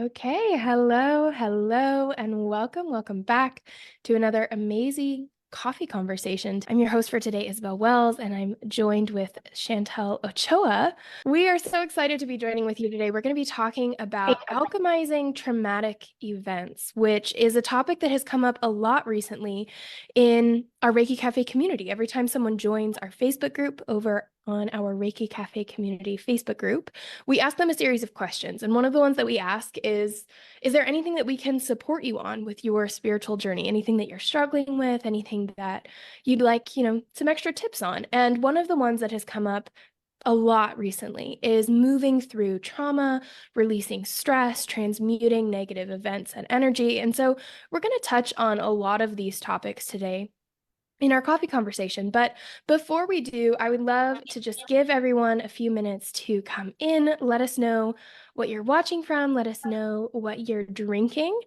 Okay, hello, and welcome back to another amazing coffee conversation. I'm your host for today, Isabel Wells, and I'm joined with Shantel Ochoa. We are so excited to be joining with you today. We're going to be talking about alchemizing traumatic events, which is a topic that has come up a lot recently in our ReikiCafe community. Every time someone joins our Facebook group over on our ReikiCafe community Facebook group, we ask them a series of questions. And one of the ones that we ask is there anything that we can support you on with your spiritual journey? Anything that you're struggling with? Anything that you'd like, some extra tips on? And one of the ones that has come up a lot recently is moving through trauma, releasing stress, transmuting negative events and energy. And so we're going to touch on a lot of these topics today in our coffee conversation. But before we do, I would love to just give everyone a few minutes to come in, let us know what you're watching from, let us know what you're drinking.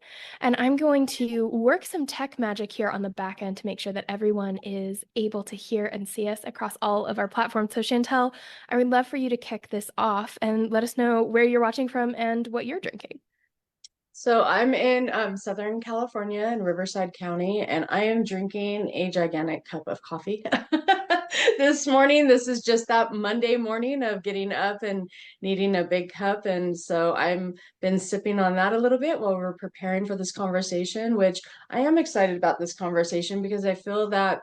And I'm going to work some tech magic here on the back end to make sure that everyone is able to hear and see us across all of our platforms. So Shantel, I would love for you to kick this off and let us know where you're watching from and what you're drinking. So I'm in Southern California in Riverside County, and I am drinking a gigantic cup of coffee this morning. This is just that Monday morning of getting up and needing a big cup. And so I'm been sipping on that a little bit while we're preparing for this conversation, which I am excited about this conversation because I feel that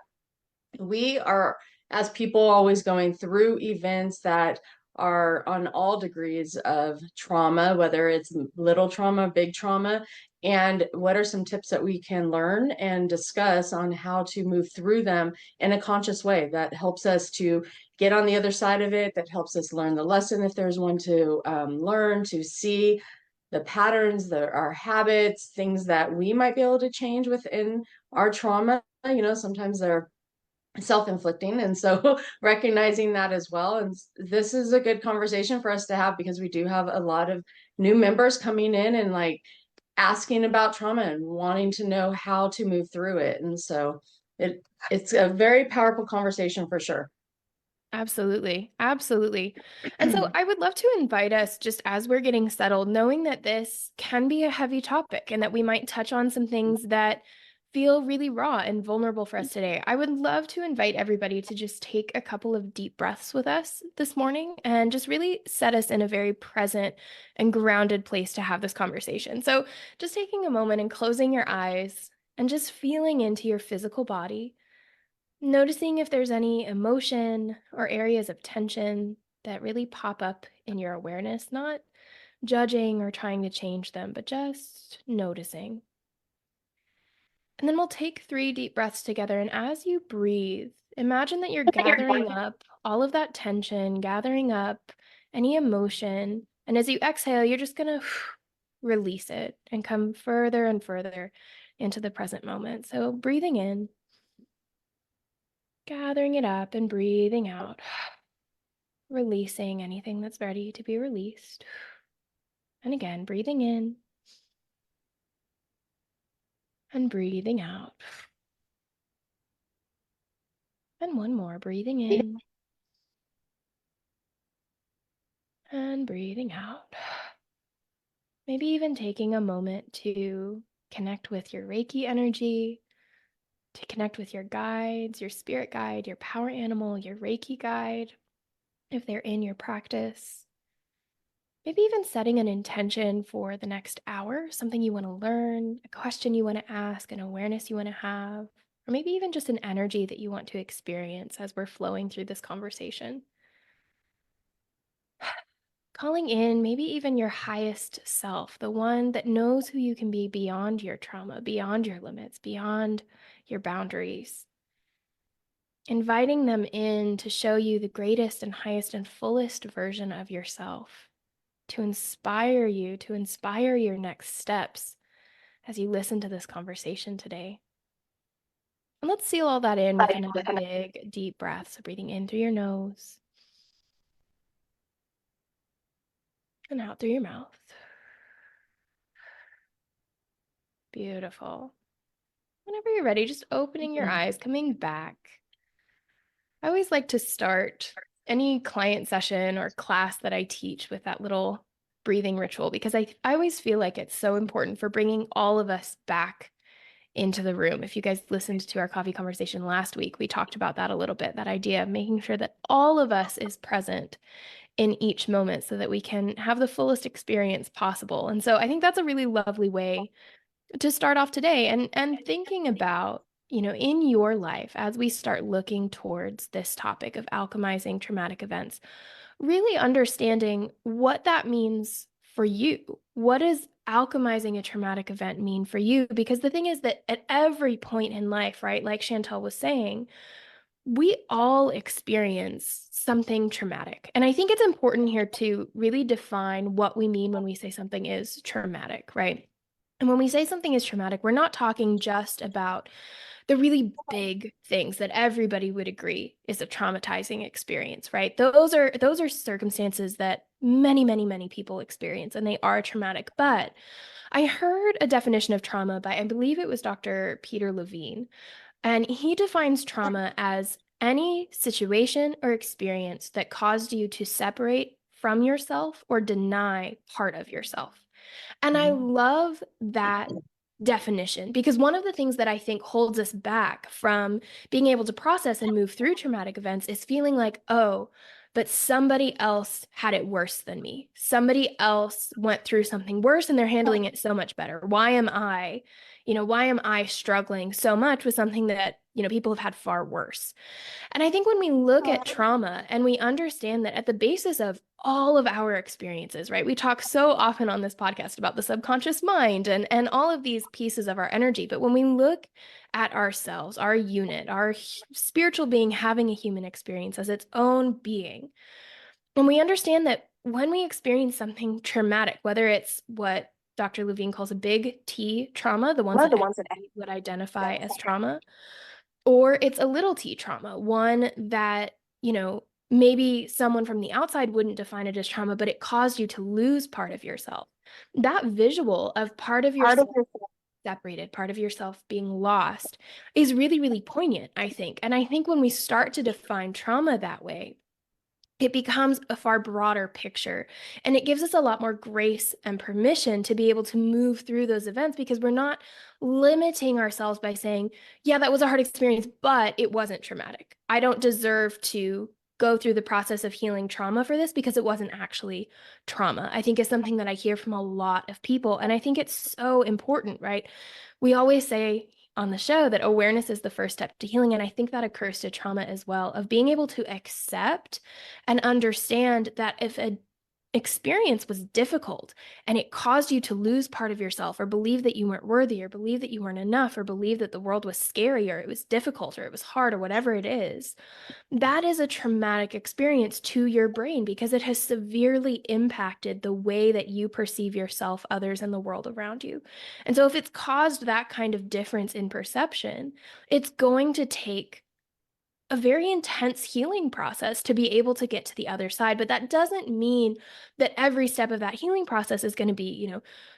we are, as people, always going through events that are on all degrees of trauma, whether it's little trauma, big trauma, and what are some tips that we can learn and discuss on how to move through them in a conscious way that helps us to get on the other side of it, that helps us learn the lesson if there's one to learn, to see the patterns, our habits, things that we might be able to change within our trauma. Sometimes they're self-inflicting, and so recognizing that as well. And this is a good conversation for us to have because we do have a lot of new members coming in and like asking about trauma and wanting to know how to move through it. And so it's a very powerful conversation for sure. Absolutely. Absolutely. And so I would love to invite us just as we're getting settled, knowing that this can be a heavy topic and that we might touch on some things that feel really raw and vulnerable for us today. I would love to invite everybody to just take a couple of deep breaths with us this morning and just really set us in a very present and grounded place to have this conversation. So just taking a moment and closing your eyes and just feeling into your physical body. Noticing if there's any emotion or areas of tension that really pop up in your awareness, not judging or trying to change them, but just noticing. And then we'll take 3 deep breaths together. And as you breathe, imagine that you're gathering up all of that tension, gathering up any emotion. And as you exhale, you're just going to release it and come further and further into the present moment. So breathing in, gathering it up and breathing out, releasing anything that's ready to be released. And again, breathing in and breathing out. And one more, breathing in and breathing out. Maybe even taking a moment to connect with your Reiki energy, to connect with your guides, your spirit guide, your power animal, your Reiki guide, if they're in your practice. Maybe even setting an intention for the next hour, something you want to learn, a question you want to ask, an awareness you want to have, or maybe even just an energy that you want to experience as we're flowing through this conversation. Calling in maybe even your highest self, the one that knows who you can be beyond your trauma, beyond your limits, beyond your boundaries. Inviting them in to show you the greatest and highest and fullest version of yourself, to inspire you, to inspire your next steps as you listen to this conversation today. And let's seal all that in with another big, deep breath. So breathing in through your nose and out through your mouth. Beautiful. Whenever you're ready, just opening your eyes, coming back. I always like to start any client session or class that I teach with that little breathing ritual because I always feel like it's so important for bringing all of us back into the room. If you guys listened to our coffee conversation last week, we talked about that a little bit, that idea of making sure that all of us is present in each moment so that we can have the fullest experience possible. And so I think that's a really lovely way to start off today, and thinking about, in your life as we start looking towards this topic of alchemizing traumatic events, really understanding what that means for you. What does alchemizing a traumatic event mean for you? Because the thing is that at every point in life, right, like Shantel was saying, we all experience something traumatic. And I think it's important here to really define what we mean when we say something is traumatic, right? And when we say something is traumatic, we're not talking just about the really big things that everybody would agree is a traumatizing experience, right? Those are circumstances that many people experience, and they are traumatic. But I heard a definition of trauma by, I believe it was Dr. Peter Levine, and he defines trauma as any situation or experience that caused you to separate from yourself or deny part of yourself. And I love that definition because one of the things that I think holds us back from being able to process and move through traumatic events is feeling like, oh, but somebody else had it worse than me. Somebody else went through something worse and they're handling it so much better. Why am I struggling so much with something that, people have had far worse? And I think when we look at trauma and we understand that at the basis of all of our experiences, right? We talk so often on this podcast about the subconscious mind and all of these pieces of our energy. But when we look at ourselves, our unit, our spiritual being having a human experience as its own being, and we understand that when we experience something traumatic, whether it's what Dr. Levine calls a big T trauma, the ones that everybody would identify as trauma, or it's a little t trauma, one that, maybe someone from the outside wouldn't define it as trauma, but it caused you to lose part of yourself. That visual of part of yourself separated, part of yourself being lost is really poignant, I think. And I think when we start to define trauma that way, it becomes a far broader picture, and it gives us a lot more grace and permission to be able to move through those events because we're not limiting ourselves by saying, yeah, that was a hard experience, but it wasn't traumatic. I don't deserve to go through the process of healing trauma for this because it wasn't actually trauma. I think is something that I hear from a lot of people, and I think it's so important, right? We always say on the show that awareness is the first step to healing, and I think that occurs to trauma as well, of being able to accept and understand that if an experience was difficult and it caused you to lose part of yourself or believe that you weren't worthy or believe that you weren't enough or believe that the world was scary or it was difficult or it was hard or whatever it is, that is a traumatic experience to your brain because it has severely impacted the way that you perceive yourself, others, and the world around you. And so if it's caused that kind of difference in perception, it's going to take a very intense healing process to be able to get to the other side. But that doesn't mean that every step of that healing process is going to be,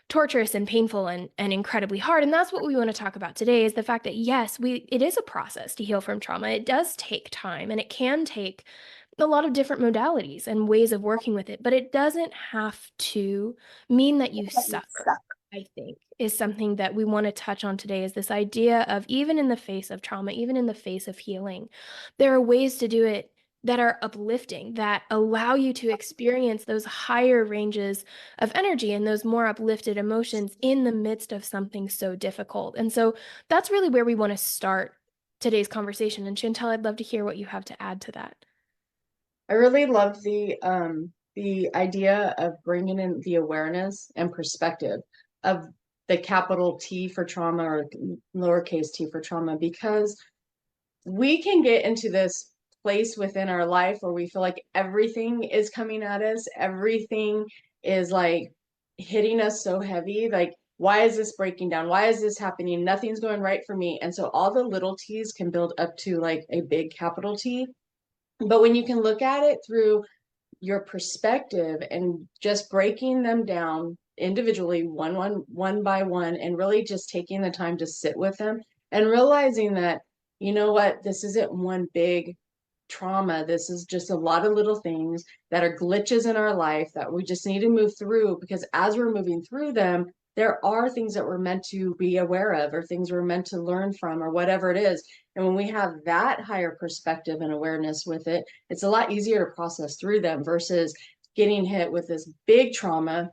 torturous and painful and incredibly hard. And that's what we want to talk about today, is the fact that yes, it is a process to heal from trauma. It does take time, and it can take a lot of different modalities and ways of working with it, but it doesn't have to mean that you suffer. I think is something that we want to touch on today, is this idea of, even in the face of trauma, even in the face of healing, there are ways to do it that are uplifting, that allow you to experience those higher ranges of energy and those more uplifted emotions in the midst of something so difficult. And so that's really where we want to start today's conversation. And Chantel, I'd love to hear what you have to add to that. I really loved the idea of bringing in the awareness and perspective of the capital T for trauma or lowercase t for trauma, because we can get into this place within our life where we feel like everything is coming at us, everything is like hitting us so heavy, like, why is this breaking down? Why is this happening? Nothing's going right for me. And so all the little t's can build up to like a big capital T. But when you can look at it through your perspective and just breaking them down individually, one by one, and really just taking the time to sit with them and realizing that, you know what, this isn't one big trauma. This is just a lot of little things that are glitches in our life that we just need to move through, because as we're moving through them, there are things that we're meant to be aware of, or things we're meant to learn from, or whatever it is. And when we have that higher perspective and awareness with it, it's a lot easier to process through them versus getting hit with this big trauma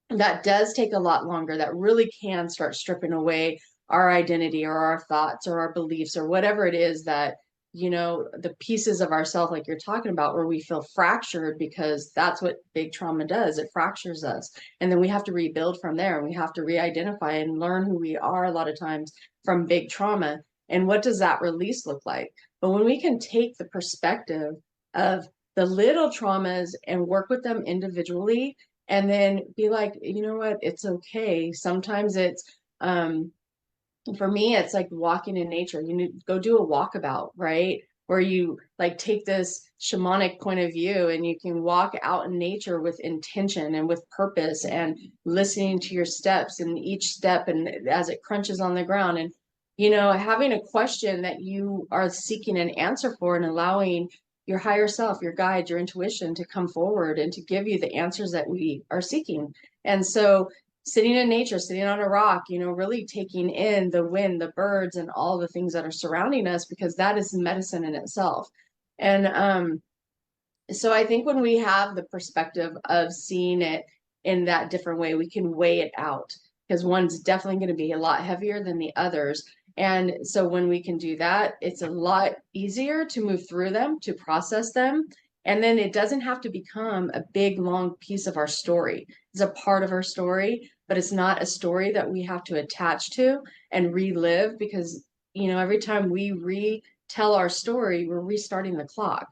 that does take a lot longer, that really can start stripping away our identity or our thoughts or our beliefs or whatever it is that, the pieces of ourself, like you're talking about, where we feel fractured, because that's what big trauma does. It fractures us. And then we have to rebuild from there, and we have to re-identify and learn who we are a lot of times from big trauma. And what does that release look like? But when we can take the perspective of the little traumas and work with them individually, and then be like, you know what, it's okay. Sometimes it's for me, it's like walking in nature. You need to go do a walkabout, right? Where you like take this shamanic point of view, and you can walk out in nature with intention and with purpose, and listening to your steps and each step, and as it crunches on the ground, and having a question that you are seeking an answer for, and allowing your higher self, your guide, your intuition to come forward and to give you the answers that we are seeking. And so sitting in nature, sitting on a rock, really taking in the wind, the birds, and all the things that are surrounding us, because that is medicine in itself. And so I think when we have the perspective of seeing it in that different way, we can weigh it out, because one's definitely going to be a lot heavier than the others. And so when we can do that, it's a lot easier to move through them, to process them. And then it doesn't have to become a big, long piece of our story. It's a part of our story, but it's not a story that we have to attach to and relive, because, every time we retell our story, we're restarting the clock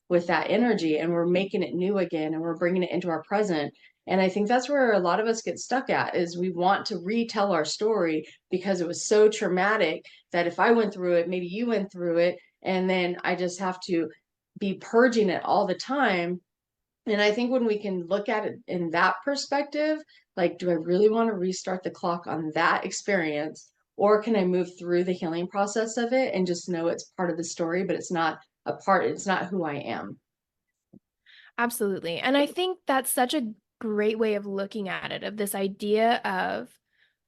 with that energy, and we're making it new again, and we're bringing it into our present. And I think that's where a lot of us get stuck at, is we want to retell our story because it was so traumatic that if I went through it, maybe you went through it, and then I just have to be purging it all the time. And I think when we can look at it in that perspective, like, do I really want to restart the clock on that experience? Or can I move through the healing process of it and just know it's part of the story, but it's not it's not who I am. Absolutely. And I think that's such a great way of looking at it, of this idea of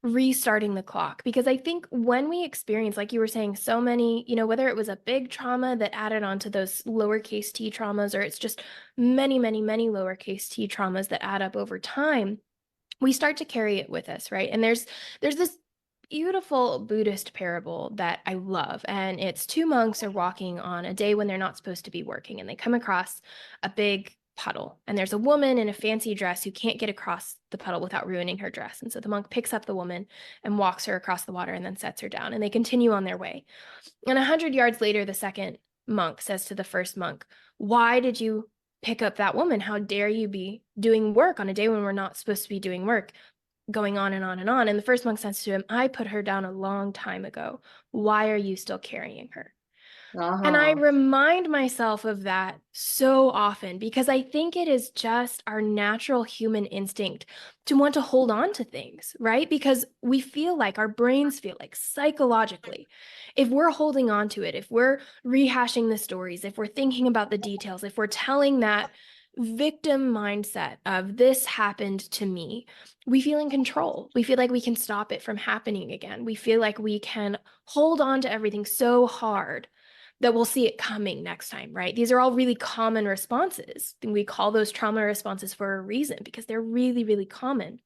restarting the clock. Because I think when we experience, like you were saying, so many, whether it was a big trauma that added on to those lowercase t traumas, or it's just many, many, many lowercase t traumas that add up over time, we start to carry it with us, right? And there's this beautiful Buddhist parable that I love, and it's two monks are walking on a day when they're not supposed to be working, and they come across a big puddle, and there's a woman in a fancy dress who can't get across the puddle without ruining her dress. And so the monk picks up the woman and walks her across the water and then sets her down, and they continue on their way. And 100 yards later, the second monk says to the first monk, "Why did you pick up that woman? How dare you be doing work on a day when we're not supposed to be doing work?" Going on and on and on. And the first monk says to him, "I put her down a long time ago. Why are you still carrying her?" And I Uh-huh. remind myself of that so often, because I think it is just our natural human instinct to want to hold on to things, right? Because we feel like, our brains feel like, psychologically, if we're holding on to it, if we're rehashing the stories, if we're thinking about the details, if we're telling that victim mindset of "this happened to me," we feel in control. We feel like we can stop it from happening again. We feel like we can hold on to everything so hard that we'll see it coming next time, right? These are all really common responses. And we call those trauma responses for a reason, because they're really, really common.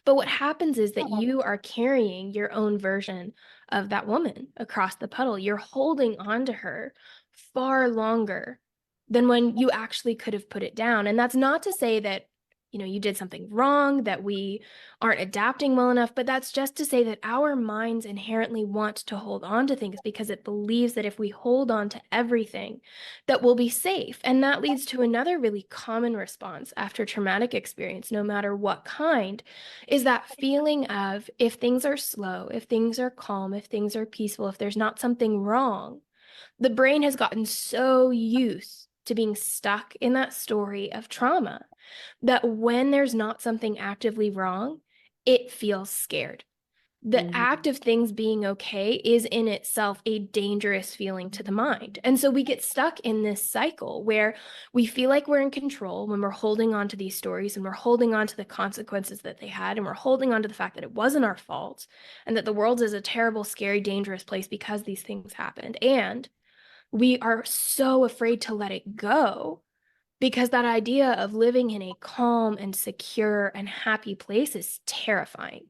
But what happens is that you are carrying your own version of that woman across the puddle. You're holding on to her far longer than when you actually could have put it down. And that's not to say that, you did something wrong, that we aren't adapting well enough, but that's just to say that our minds inherently want to hold on to things, because it believes that if we hold on to everything, that we'll be safe. And that leads to another really common response after traumatic experience, no matter what kind, is that feeling of, if things are slow, if things are calm, if things are peaceful, if there's not something wrong, the brain has gotten so used to being stuck in that story of trauma that when there's not something actively wrong, it feels scared. The act of things being okay is in itself a dangerous feeling to the mind. And so we get stuck in this cycle where we feel like we're in control when we're holding on to these stories and we're holding on to the consequences that they had, and we're holding on to the fact that it wasn't our fault and that the world is a terrible, scary, dangerous place because these things happened. And we are so afraid to let it go because that idea of living in a calm and secure and happy place is terrifying.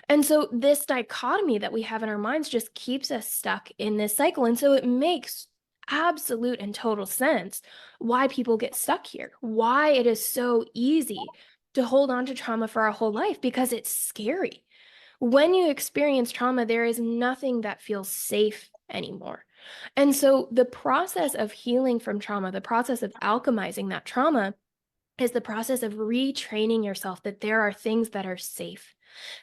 And so this dichotomy that we have in our minds just keeps us stuck in this cycle. And so it makes absolute and total sense why people get stuck here, why it is so easy to hold on to trauma for our whole life, because it's scary. When you experience trauma, there is nothing that feels safe anymore. And so the process of healing from trauma, the process of alchemizing that trauma, is the process of retraining yourself that there are things that are safe.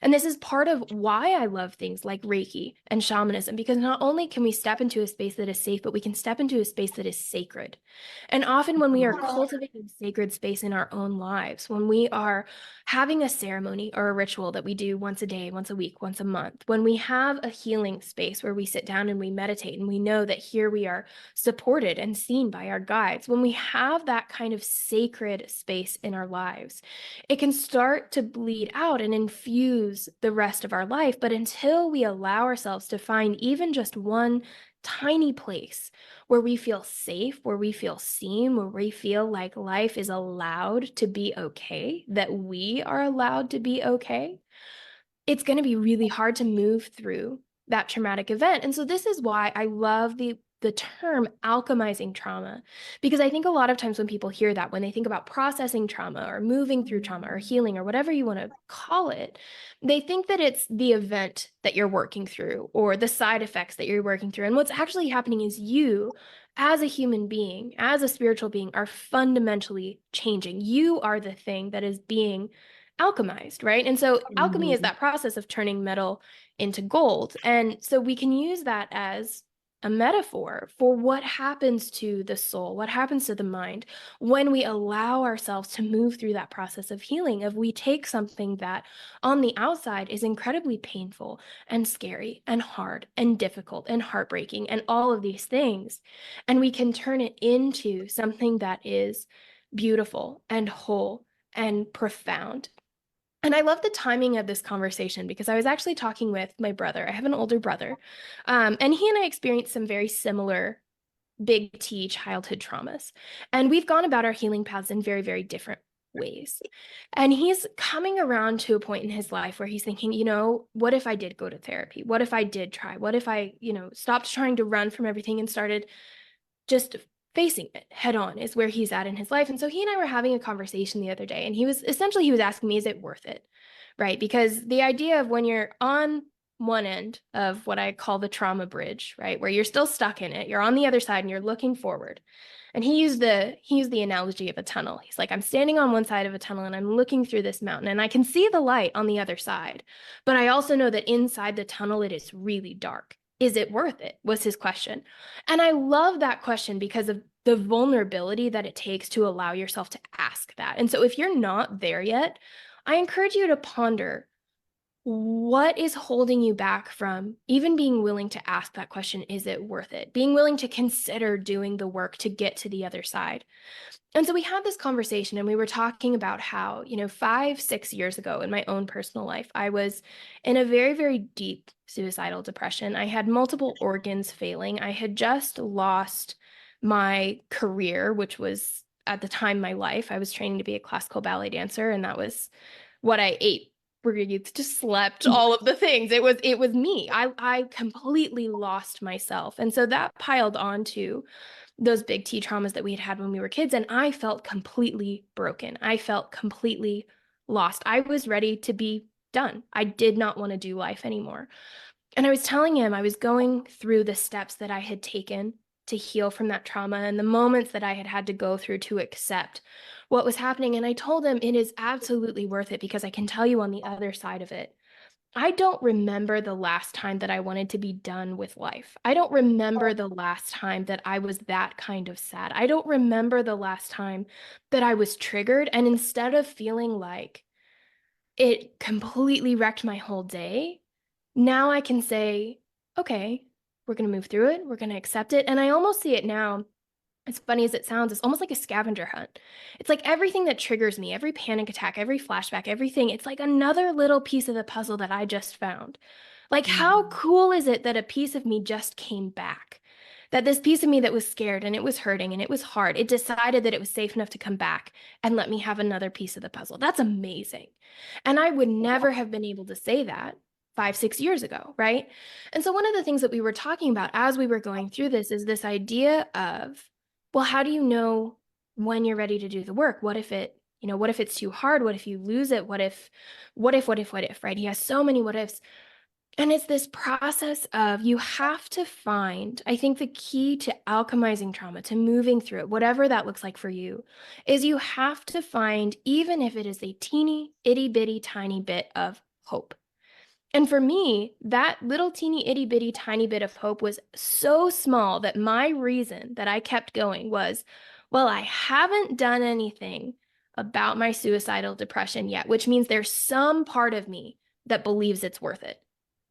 And this is part of why I love things like Reiki and shamanism, because not only can we step into a space that is safe, but we can step into a space that is sacred. And often when we are cultivating sacred space in our own lives, when we are having a ceremony or a ritual that we do once a day, once a week, once a month, when we have a healing space where we sit down and we meditate and we know that here we are supported and seen by our guides, when we have that kind of sacred space in our lives, it can start to bleed out and infuse the rest of our life. But until we allow ourselves to find even just one tiny place where we feel safe, where we feel seen, where we feel like life is allowed to be okay, that we are allowed to be okay, it's going to be really hard to move through that traumatic event. And so this is why I love the term alchemizing trauma, because I think a lot of times when people hear that, when they think about processing trauma or moving through trauma or healing or whatever you want to call it, they think that it's the event that you're working through or the side effects that you're working through. And what's actually happening is you, as a human being, as a spiritual being, are fundamentally changing. You are the thing that is being alchemized, right? And so alchemy is that process of turning metal into gold. And so we can use that as a metaphor for what happens to the soul, what happens to the mind when we allow ourselves to move through that process of healing. If we take something that on the outside is incredibly painful and scary and hard and difficult and heartbreaking and all of these things, and we can turn it into something that is beautiful and whole and profound. And I love the timing of this conversation because I was actually talking with my brother. I have an older brother, and he and I experienced some very similar big T childhood traumas. And we've gone about our healing paths in very, very different ways. And he's coming around to a point in his life where he's thinking, what if I did go to therapy? What if I did try? What if I, stopped trying to run from everything and started just facing it head on, is where he's at in his life. And so he and I were having a conversation the other day, and he was asking me, is it worth it? Right? Because the idea of when you're on one end of what I call the trauma bridge, right, where you're still stuck in it, you're on the other side and you're looking forward. And he used the analogy of a tunnel. He's like, I'm standing on one side of a tunnel and I'm looking through this mountain and I can see the light on the other side. But I also know that inside the tunnel, it is really dark. Is it worth it? Was his question. And I love that question because of the vulnerability that it takes to allow yourself to ask that. And so if you're not there yet, I encourage you to ponder, what is holding you back from even being willing to ask that question? Is it worth it? Being willing to consider doing the work to get to the other side. And so we had this conversation and we were talking about how, 5-6 years ago in my own personal life, I was in a very, very deep suicidal depression. I had multiple organs failing. I had just lost my career, which was at the time my life. I was training to be a classical ballet dancer, and that was what I ate, breathed, just slept, all of the things. It was me. I completely lost myself. And so that piled onto those big T traumas that we had had when we were kids. And I felt completely broken. I felt completely lost. I was ready to be done. I did not want to do life anymore. And I was telling him I was going through the steps that I had taken to heal from that trauma and the moments that I had had to go through to accept what was happening. And I told him it is absolutely worth it because I can tell you on the other side of it, I don't remember the last time that I wanted to be done with life. I don't remember the last time that I was that kind of sad. I don't remember the last time that I was triggered. And instead of feeling like it completely wrecked my whole day, now I can say, okay, we're going to move through it. We're going to accept it. And I almost see it now, as funny as it sounds, it's almost like a scavenger hunt. It's like everything that triggers me, every panic attack, every flashback, everything, it's like another little piece of the puzzle that I just found. Like, how Mhm. cool is it that a piece of me just came back? That this piece of me that was scared and it was hurting and it was hard, it decided that it was safe enough to come back and let me have another piece of the puzzle. That's amazing. And I would never have been able to say that 5, 6 years ago, right? And so, one of the things that we were talking about as we were going through this is this idea of, well, how do you know when you're ready to do the work? What if what if it's too hard? What if you lose it? What if, right? He has so many what ifs. And it's this process of you have to find, I think the key to alchemizing trauma, to moving through it, whatever that looks like for you, is you have to find, even if it is a teeny, itty bitty, tiny bit of hope. And for me, that little teeny itty bitty tiny bit of hope was so small that my reason that I kept going was, well, I haven't done anything about my suicidal depression yet, which means there's some part of me that believes it's worth it.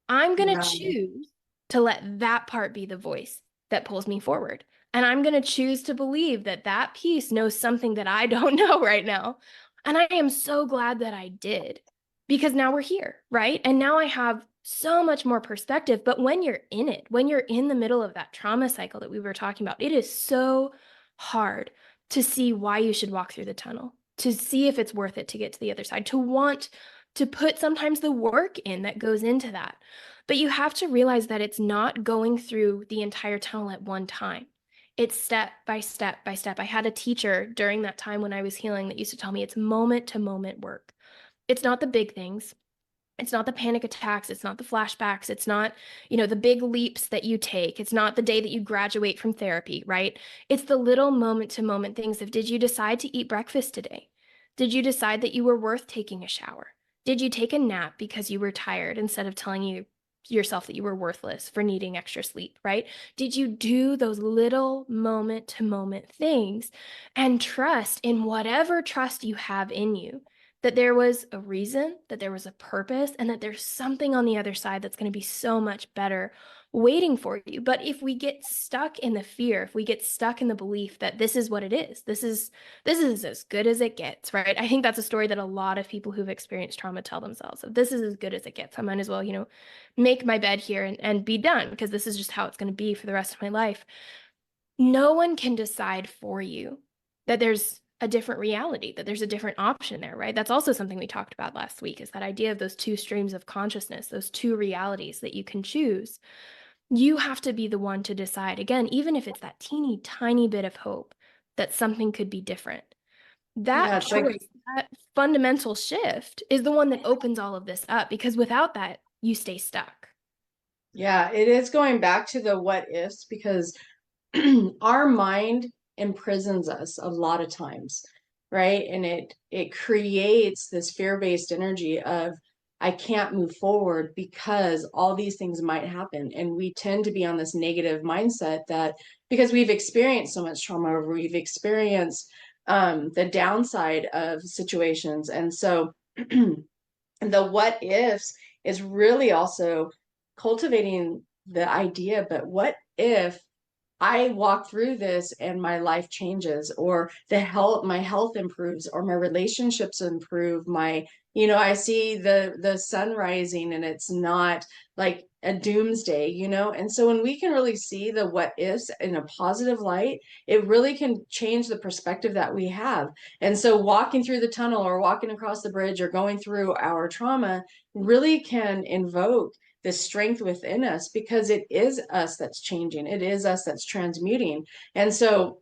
I'm going to Right. choose to let that part be the voice that pulls me forward. And I'm going to choose to believe that that piece knows something that I don't know right now. And I am so glad that I did, because now we're here, right? And now I have so much more perspective. But when you're in it, when you're in the middle of that trauma cycle that we were talking about, it is so hard to see why you should walk through the tunnel, to see if it's worth it to get to the other side, to want to put sometimes the work in that goes into that. But you have to realize that it's not going through the entire tunnel at one time. It's step by step by step. I had a teacher during that time when I was healing that used to tell me it's moment to moment work. It's not the big things. It's not the panic attacks. It's not the flashbacks. It's not, the big leaps that you take. It's not the day that you graduate from therapy, right? It's the little moment to moment things of, did you decide to eat breakfast today? Did you decide that you were worth taking a shower? Did you take a nap because you were tired instead of telling yourself that you were worthless for needing extra sleep, right? Did you do those little moment to moment things and trust in whatever trust you have in you, that there was a reason, that there was a purpose, and that there's something on the other side that's going to be so much better waiting for you? But if we get stuck in the fear, if we get stuck in the belief that this is what it is, this is as good as it gets, right? I think that's a story that a lot of people who've experienced trauma tell themselves. So this is as good as it gets. I might as well, make my bed here and be done, because this is just how it's going to be for the rest of my life. No one can decide for you that there's a different reality, that there's a different option there, right? That's also something we talked about last week, is that idea of those two streams of consciousness, those two realities that you can choose. You have to be the one to decide, again, even if it's that teeny tiny bit of hope that something could be different. Yeah, That it's like, choice, that fundamental shift is the one that opens all of this up, because without that, you stay stuck. yeah, it is going back to the what ifs because our mind imprisons us a lot of times, right? And it creates this fear-based energy of I can't move forward because all these things might happen. And we tend to be on this negative mindset that because we've experienced so much trauma, or we've experienced the downside of situations. And so the what ifs is really also cultivating the idea, but what if I walk through this and my life changes, or my health improves, or my relationships improve, I see the sun rising and it's not like a doomsday, and so when we can really see the what ifs in a positive light, it really can change the perspective that we have. And so walking through the tunnel, or walking across the bridge, or going through our trauma really can invoke the strength within us, because it is us that's changing. It is us that's transmuting. And so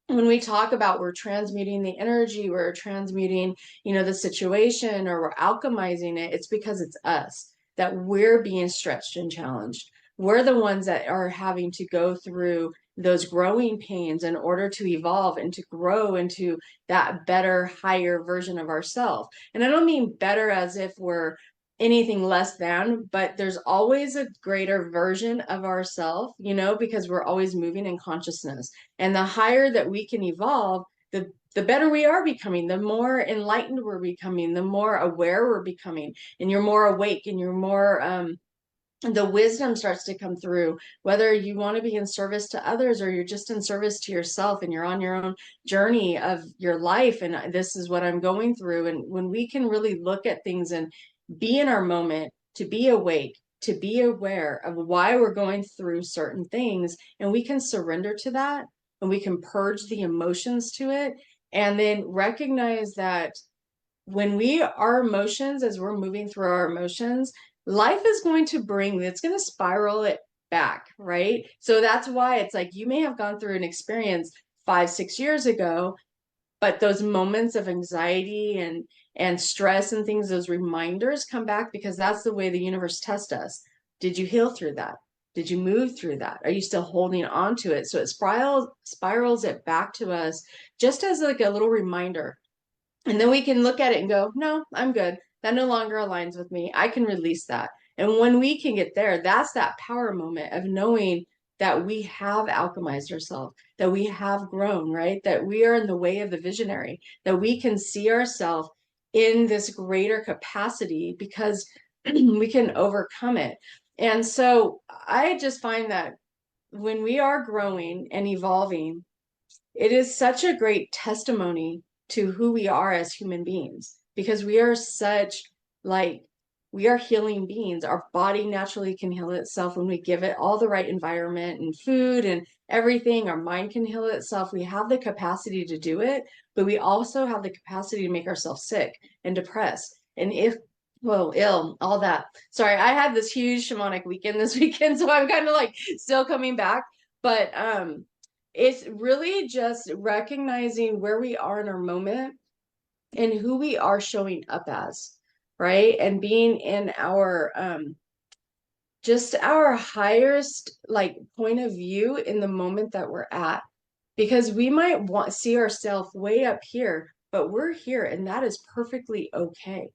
when we talk about we're transmuting the energy, we're transmuting, the situation, or we're alchemizing it, it's because it's us that we're being stretched and challenged. We're the ones that are having to go through those growing pains in order to evolve and to grow into that better, higher version of ourselves. And I don't mean better as if we're anything less than, but there's always a greater version of ourselves, because we're always moving in consciousness. And the higher that we can evolve, the better we are becoming, the more enlightened we're becoming, the more aware we're becoming, and you're more awake, and you're more the wisdom starts to come through, whether you want to be in service to others or you're just in service to yourself and you're on your own journey of your life. And this is what I'm going through. And when we can really look at things and be in our moment, to be awake, to be aware of why we're going through certain things, and we can surrender to that and we can purge the emotions to it, and then recognize that when our emotions, as we're moving through our emotions, life is going to bring, it's going to spiral it back, right? So that's why it's like you may have gone through an experience 5, 6 years ago, but those moments of anxiety and stress and things, those reminders come back, because that's the way the universe tests us. Did you heal through that? Did you move through that? Are you still holding on to it? So it spirals it back to us, just as like a little reminder. And then we can look at it and go, no, I'm good. That no longer aligns with me. I can release that. And when we can get there, that's that power moment of knowing that we have alchemized ourselves, that we have grown, right? That we are in the way of the visionary, that we can see ourselves in this greater capacity because we can overcome it. And so I just find that when we are growing and evolving, it is such a great testimony to who we are as human beings, because we are such, like, we are healing beings. Our body naturally can heal itself when we give it all the right environment and food and everything. Our mind can heal itself. We have the capacity to do it, but we also have the capacity to make ourselves sick and depressed and ill, all that. Sorry, I had this huge shamanic weekend this weekend, so I'm kind of like still coming back. But it's really just recognizing where we are in our moment and who we are showing up as, right? And being in our just our highest like point of view in the moment that we're at, because we might want see ourselves way up here, but we're here, and that is perfectly okay.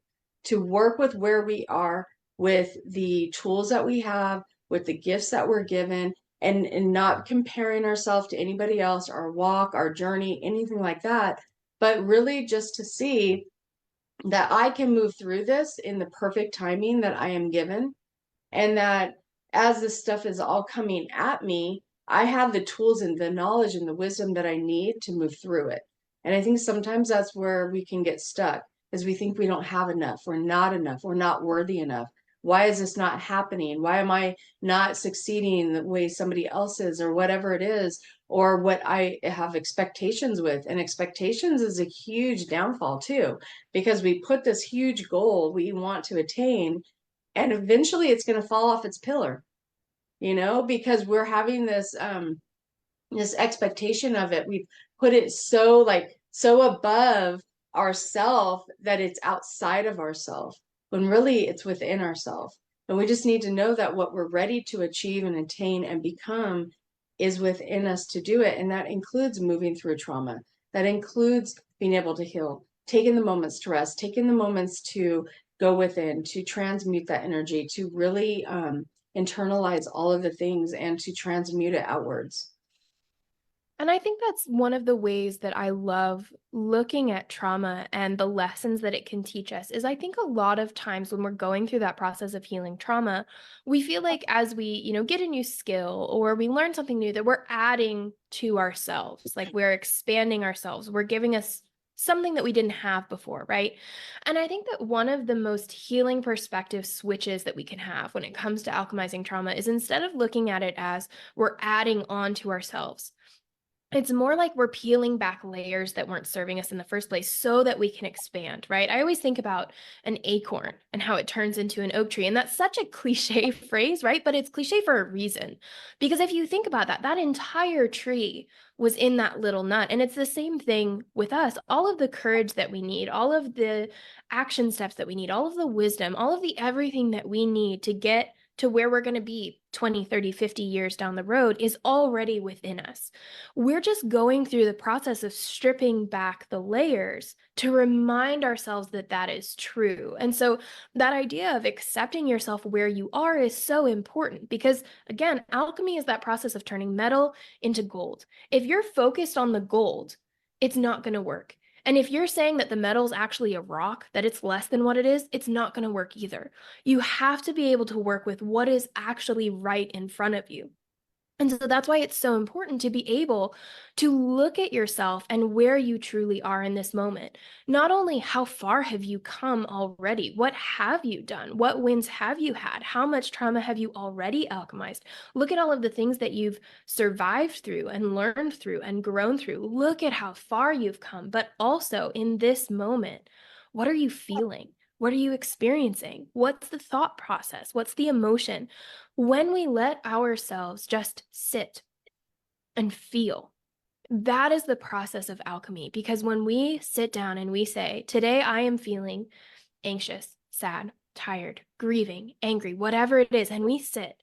To work with where we are, with the tools that we have, with the gifts that we're given, and not comparing ourselves to anybody else, our walk, our journey, anything like that, but really just to see that I can move through this in the perfect timing that I am given, and that as this stuff is all coming at me, I have the tools and the knowledge and the wisdom that I need to move through it. And I think sometimes that's where we can get stuck, is we think we don't have enough, we're not worthy enough. Why is this not happening? Why am I not succeeding the way somebody else is, or whatever it is, or what I have expectations with? And expectations is a huge downfall too, because we put this huge goal we want to attain, and eventually it's going to fall off its pillar, because we're having this expectation of it. We've put it so above ourself that it's outside of ourself, when really it's within ourself. And we just need to know that what we're ready to achieve and attain and become is within us to do it. And that includes moving through trauma. That includes being able to heal, taking the moments to rest, taking the moments to go within, to transmute that energy, to really internalize all of the things and to transmute it outwards. And I think that's one of the ways that I love looking at trauma and the lessons that it can teach us is I think a lot of times when we're going through that process of healing trauma, we feel like as we, get a new skill or we learn something new that we're adding to ourselves, like we're expanding ourselves, we're giving us something that we didn't have before, right? And I think that one of the most healing perspective switches that we can have when it comes to alchemizing trauma is instead of looking at it as we're adding on to ourselves, it's more like we're peeling back layers that weren't serving us in the first place so that we can expand, right? I always think about an acorn and how it turns into an oak tree. And that's such a cliche phrase, right? But it's cliche for a reason. Because if you think about that, that entire tree was in that little nut. And it's the same thing with us. All of the courage that we need, all of the action steps that we need, all of the wisdom, all of the everything that we need to get to where we're going to be 20, 30, 50 years down the road is already within us. We're just going through the process of stripping back the layers to remind ourselves that that is true. And so that idea of accepting yourself where you are is so important because, again, alchemy is that process of turning metal into gold. If you're focused on the gold, it's not going to work. And if you're saying that the metal's actually a rock, that it's less than what it is, it's not going to work either. You have to be able to work with what is actually right in front of you. And so that's why it's so important to be able to look at yourself and where you truly are in this moment. Not only how far have you come already, what have you done? What wins have you had? How much trauma have you already alchemized? Look at all of the things that you've survived through and learned through and grown through. Look at how far you've come. But also in this moment, what are you feeling? What are you experiencing? What's the thought process? What's the emotion? When we let ourselves just sit and feel, that is the process of alchemy. Because when we sit down and we say, today I am feeling anxious, sad, tired, grieving, angry, whatever it is, and we sit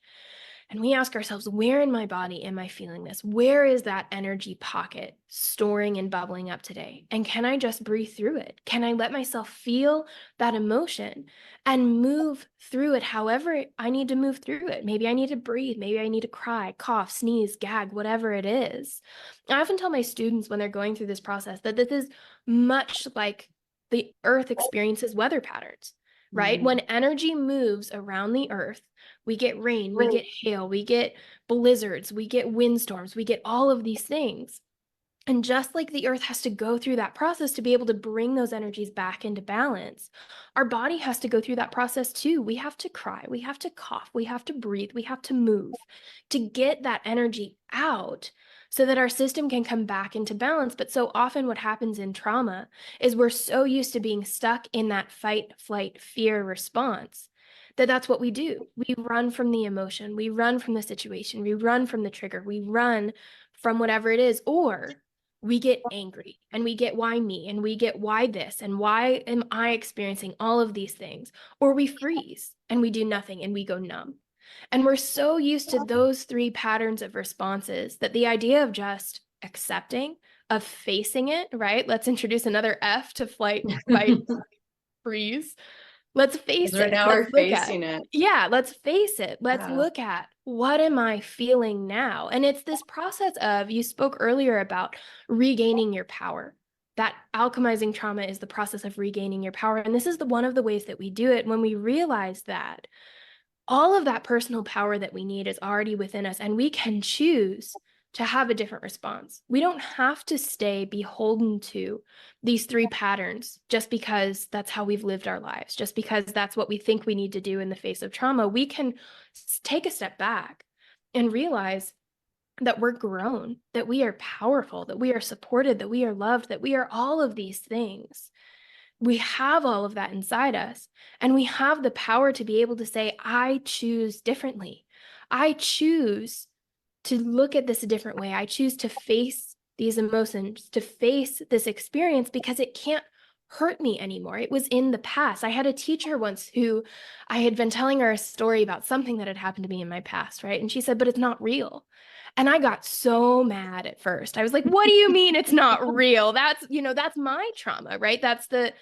and we ask ourselves, where in my body am I feeling this? Where is that energy pocket storing and bubbling up today? And can I just breathe through it? Can I let myself feel that emotion and move through it however I need to move through it? Maybe I need to breathe. Maybe I need to cry, cough, sneeze, gag, whatever it is. I often tell my students when they're going through this process that this is much like the earth experiences weather patterns, right? When energy moves around the earth, we get rain, we get hail, we get blizzards, we get windstorms, we get all of these things. And just like the earth has to go through that process to be able to bring those energies back into balance, our body has to go through that process too. We have to cry, we have to cough, we have to breathe, we have to move to get that energy out so that our system can come back into balance. But so often what happens in trauma is we're so used to being stuck in that fight, flight, fear response that that's what we do. We run from the emotion, we run from the situation, we run from the trigger, we run from whatever it is, or we get angry and we get why me and we get why this and why am I experiencing all of these things, or we freeze and we do nothing and we go numb. And we're so used to those three patterns of responses that the idea of just accepting, of facing it, right? Let's introduce another F to flight, fight, freeze. Let's face Right it. now Let's we're look at facing it. Yeah, let's face it. Let's Yeah. look at what am I feeling now? And it's this process of, you spoke earlier about regaining your power. That alchemizing trauma is the process of regaining your power. And this is one of the ways that we do it when we realize that all of that personal power that we need is already within us, and we can choose to have a different response. We don't have to stay beholden to these three patterns just because that's how we've lived our lives, just because that's what we think we need to do in the face of trauma. We can take a step back and realize that we're grown, that we are powerful, that we are supported, that we are loved, that we are all of these things. We have all of that inside us, and we have the power to be able to say, I choose differently. I choose to look at this a different way. I choose to face these emotions, to face this experience, because it can't hurt me anymore. It was in the past. I had a teacher once who I had been telling her a story about something that had happened to me in my past, right? And she said, but it's not real. And I got so mad at first. I was like, what do you mean it's not real? That's my trauma, right? That's the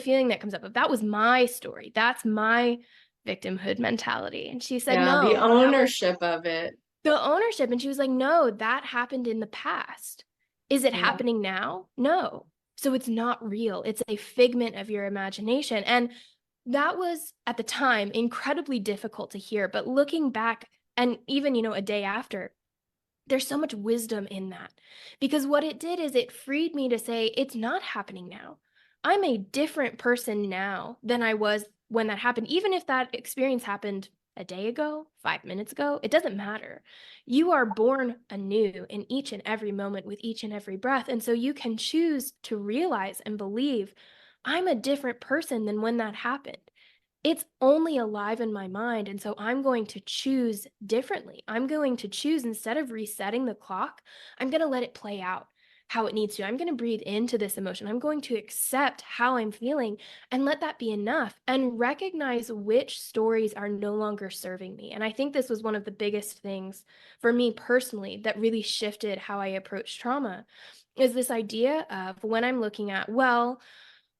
feeling that comes up. If that was my story, that's my victimhood mentality. And she said, Yeah, the no, that was ownership of it. the ownership. And she was like, no, that happened in the past. Is it Yeah. happening now? No. So it's not real. It's a figment of your imagination. And that was at the time incredibly difficult to hear. But looking back, and even, a day after, there's so much wisdom in that, because what it did is it freed me to say, it's not happening now. I'm a different person now than I was when that happened. Even if that experience happened a day ago, 5 minutes ago, it doesn't matter. You are born anew in each and every moment with each and every breath. And so you can choose to realize and believe, I'm a different person than when that happened. It's only alive in my mind. And so I'm going to choose differently. I'm going to choose, instead of resetting the clock, I'm going to let it play out how it needs to. I'm going to breathe into this emotion. I'm going to accept how I'm feeling and let that be enough, and recognize which stories are no longer serving me. And I think this was one of the biggest things for me personally that really shifted how I approach trauma, is this idea of, when I'm looking at, well,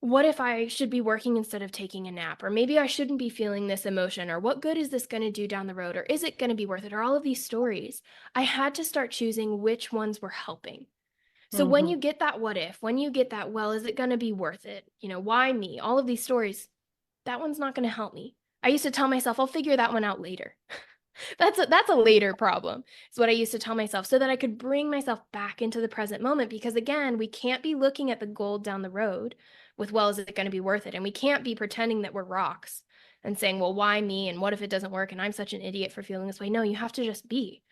what if I should be working instead of taking a nap? Or maybe I shouldn't be feeling this emotion, or what good is this going to do down the road? Or is it going to be worth it? Or all of these stories. I had to start choosing which ones were helping, So when Mhm. you get that what if, when you get that, well, is it going to be worth it? Why me? All of these stories, that one's not going to help me. I used to tell myself, I'll figure that one out later. That's a later problem. Is what I used to tell myself so that I could bring myself back into the present moment. Because again, we can't be looking at the gold down the road with, well, is it going to be worth it? And we can't be pretending that we're rocks and saying, well, why me? And what if it doesn't work? And I'm such an idiot for feeling this way. No, you have to just be.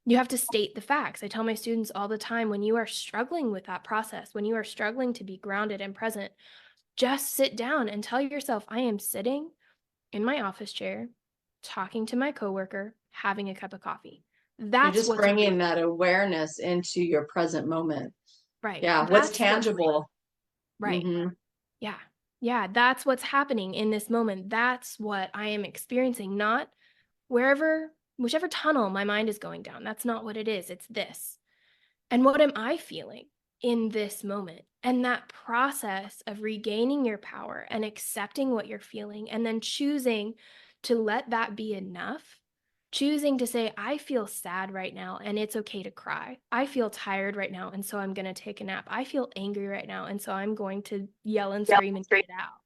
You have to state the facts. I tell my students all the time, when you are struggling with that process, when you are struggling to be grounded and present, just sit down and tell yourself, I am sitting in my office chair, talking to my coworker, having a cup of coffee. You're That's just what's bringing real. that awareness into your present moment. Right. Yeah, what's That's what's tangible. real. Right. Hmm. Yeah. Yeah. That's what's happening in this moment. That's what I am experiencing, not whichever tunnel my mind is going down. That's not what it is. It's this. And what am I feeling in this moment? And that process of regaining your power and accepting what you're feeling, and then choosing to let that be enough, choosing to say, I feel sad right now, and it's okay to cry. I feel tired right now, and so I'm going to take a nap. I feel angry right now, and so I'm going to yell and scream and get it out.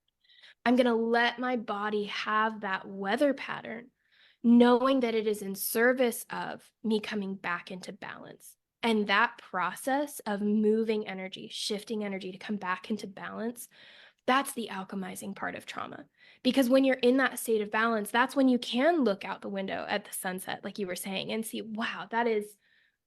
I'm going to let my body have that weather pattern, knowing that it is in service of me coming back into balance. And that process of moving energy, shifting energy to come back into balance, that's the alchemizing part of trauma. Because when you're in that state of balance, that's when you can look out the window at the sunset, like you were saying, and see, wow, that is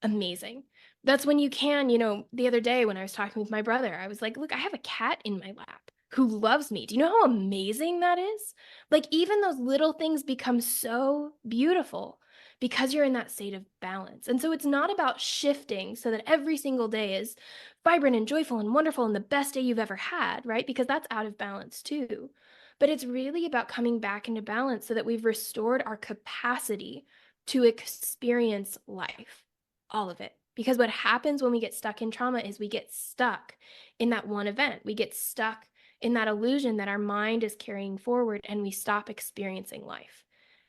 amazing. That's when you can, the other day when I was talking with my brother, I was like, look, I have a cat in my lap who loves me. Do you know how amazing that is? Like, even those little things become so beautiful because you're in that state of balance. And so it's not about shifting so that every single day is vibrant and joyful and wonderful and the best day you've ever had, right? Because that's out of balance too. But it's really about coming back into balance so that we've restored our capacity to experience life, all of it. Because what happens when we get stuck in trauma is we get stuck in that one event. We get stuck in that illusion that our mind is carrying forward, and we stop experiencing life.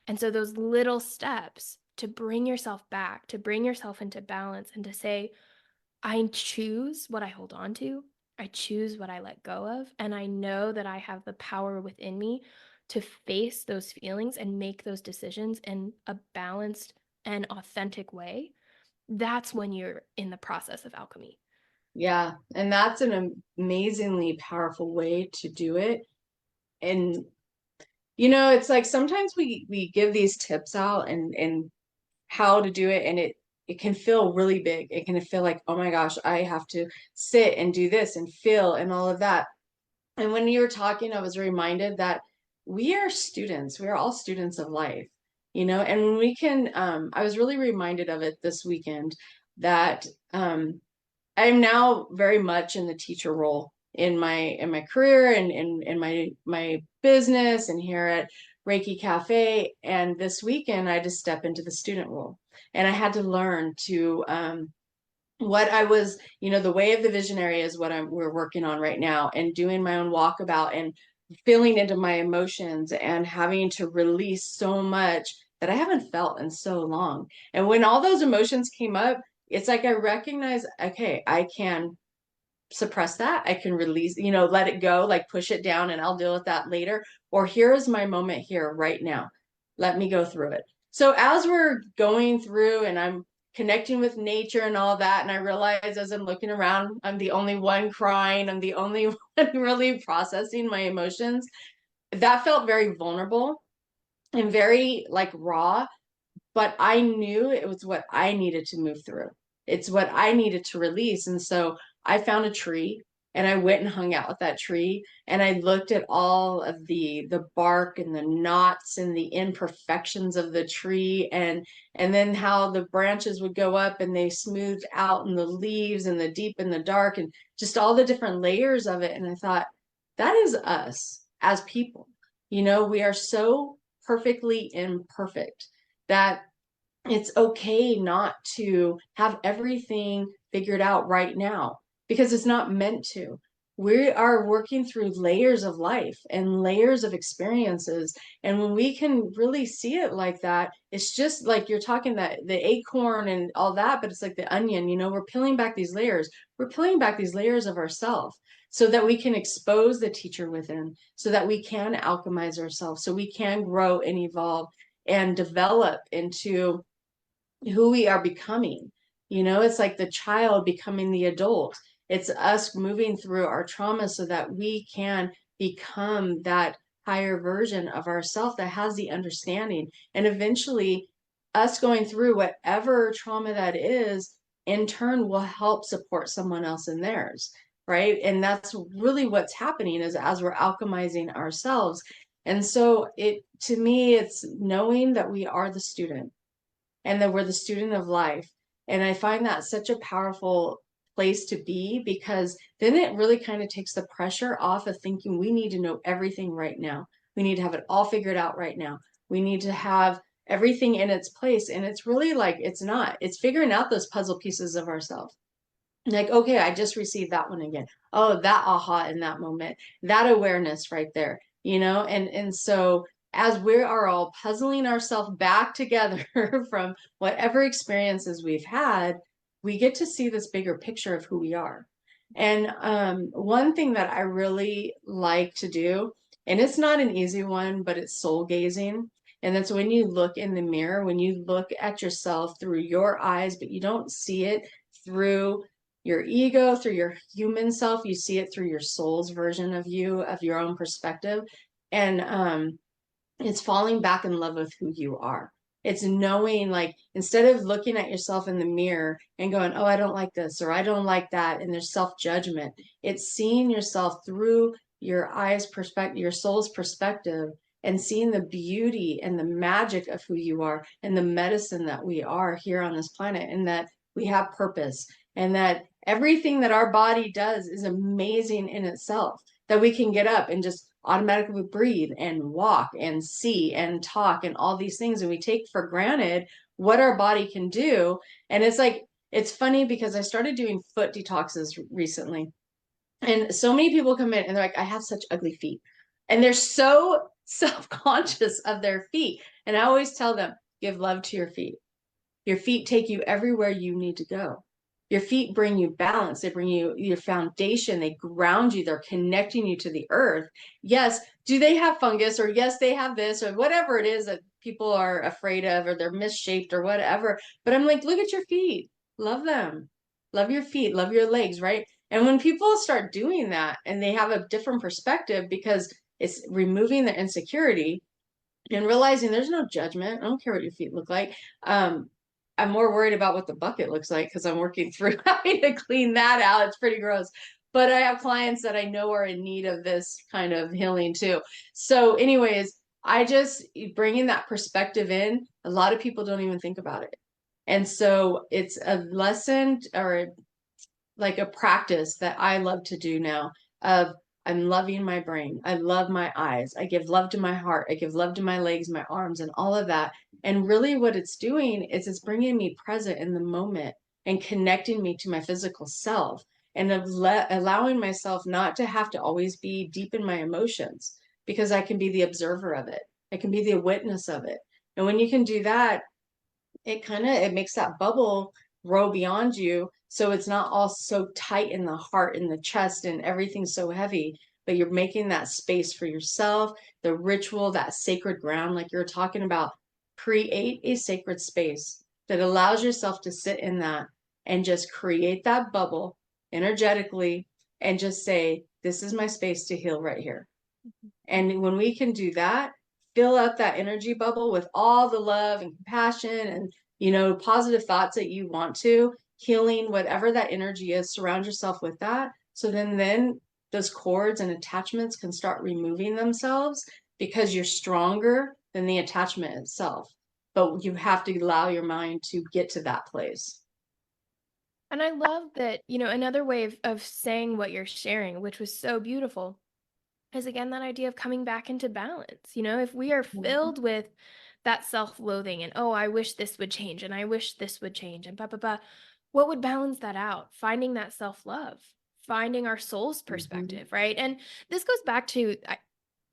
And so those little steps to bring yourself back, to bring yourself into balance, and to say, I choose what I hold on to. I choose what I let go of. And I know that I have the power within me to face those feelings and make those decisions in a balanced and authentic way. That's when you're in the process of alchemy. Yeah, and that's an amazingly powerful way to do it. And it's like sometimes we give these tips out and how to do it, and it can feel really big. It can feel like, oh my gosh, I have to sit and do this and feel and all of that. And when you were talking, I was reminded that we are students. We are all students of life, and when we can, I was really reminded of it this weekend that I'm now very much in the teacher role in my career and in my business and here at ReikiCafe. And this weekend, I just step into the student role, and I had to learn to what I was, the way of the visionary is what we're working on right now, and doing my own walkabout and feeling into my emotions and having to release so much that I haven't felt in so long. And when all those emotions came up, it's like I recognize, okay, I can suppress that. I can release, let it go, like push it down, and I'll deal with that later. Or here is my moment here right now. Let me go through it. So as we're going through and I'm connecting with nature and all that, and I realize as I'm looking around, I'm the only one crying. I'm the only one really processing my emotions. That felt very vulnerable and very like raw, but I knew it was what I needed to move through. It's what I needed to release. And so I found a tree and I went and hung out with that tree, and I looked at all of the bark and the knots and the imperfections of the tree, and then how the branches would go up and they smoothed out, and the leaves and the deep and the dark and just all the different layers of it. And I thought, that is us as people. We are so perfectly imperfect that it's okay not to have everything figured out right now, because it's not meant to. we are working through layers of life and layers of experiences. And when we can really see it like that, it's just like you're talking that the acorn and all that, but it's like the onion, we're peeling back these layers. We're peeling back these layers of ourselves so that we can expose the teacher within, so that we can alchemize ourselves, so we can grow and evolve and develop into who we are becoming. It's like the child becoming the adult. It's us moving through our trauma so that we can become that higher version of ourself that has the understanding. And eventually, us going through whatever trauma that is, in turn, will help support someone else in theirs. Right. And that's really what's happening is as we're alchemizing ourselves. And so to me, it's knowing that we are the student and that we're the student of life. And I find that such a powerful place to be because then it really kind of takes the pressure off of thinking we need to know everything right now. We need to have it all figured out right now. We need to have everything in its place. And it's really like, it's not, it's figuring out those puzzle pieces of ourselves. Like, okay, I just received that one again. Oh, that aha in that moment, that awareness right there, and so as we are all puzzling ourselves back together from whatever experiences we've had, we get to see this bigger picture of who we are. And one thing that I really like to do, and it's not an easy one, but it's soul gazing. And that's when you look in the mirror, when you look at yourself through your eyes, but you don't see it through your ego, through your human self. You see it through your soul's version of you, of your own perspective. And it's falling back in love with who you are. It's knowing, like, instead of looking at yourself in the mirror and going, oh, I don't like this or I don't like that, and there's self-judgment, it's seeing yourself through your eyes perspective, your soul's perspective, and seeing the beauty and the magic of who you are and the medicine that we are here on this planet, and that we have purpose, and that everything that our body does is amazing in itself, that we can get up and just automatically breathe and walk and see and talk and all these things. And we take for granted what our body can do. And it's like, it's funny because I started doing foot detoxes recently. And so many people come in and they're like, I have such ugly feet. And they're so self-conscious of their feet. And I always tell them, give love to your feet. Your feet take you everywhere you need to go. Your feet bring you balance. They bring you your foundation. They ground you. They're connecting you to the earth. Yes, do they have fungus, or yes, they have this, or whatever it is that people are afraid of, or they're misshaped or whatever. But I'm like, look at your feet. Love them. Love your feet. Love your legs, right? And when people start doing that and they have a different perspective because it's removing their insecurity and realizing there's no judgment. I don't care what your feet look like. I'm more worried about what the bucket looks like because I'm working through having to clean that out. It's pretty gross. But I have clients that I know are in need of this kind of healing too. So, anyways, I just bringing that perspective in, a lot of people don't even think about it. And so it's a lesson or like a practice that I love to do now of I'm loving my brain. I love my eyes. I give love to my heart. I give love to my legs, my arms, and all of that. And really, what it's doing is it's bringing me present in the moment and connecting me to my physical self and allowing myself not to have to always be deep in my emotions because I can be the observer of it. I can be the witness of it. And when you can do that, it makes that bubble grow beyond you, so it's not all so tight in the heart and the chest and everything's so heavy, but you're making that space for yourself, the ritual, that sacred ground like you're talking about. Create a sacred space that allows yourself to sit in that and just create that bubble energetically and just say, this is my space to heal right here. And when we can do that, fill up that energy bubble with all the love and compassion and, positive thoughts that you want to, healing whatever that energy is, surround yourself with that. So then those cords and attachments can start removing themselves because you're stronger than the attachment itself. But you have to allow your mind to get to that place. And I love that, another way of saying what you're sharing, which was so beautiful, is again that idea of coming back into balance. If we are filled with that self-loathing and, oh, I wish this would change and I wish this would change and blah, blah, blah, what would balance that out? Finding that self-love, finding our soul's Mm-hmm. perspective, right? And this goes back to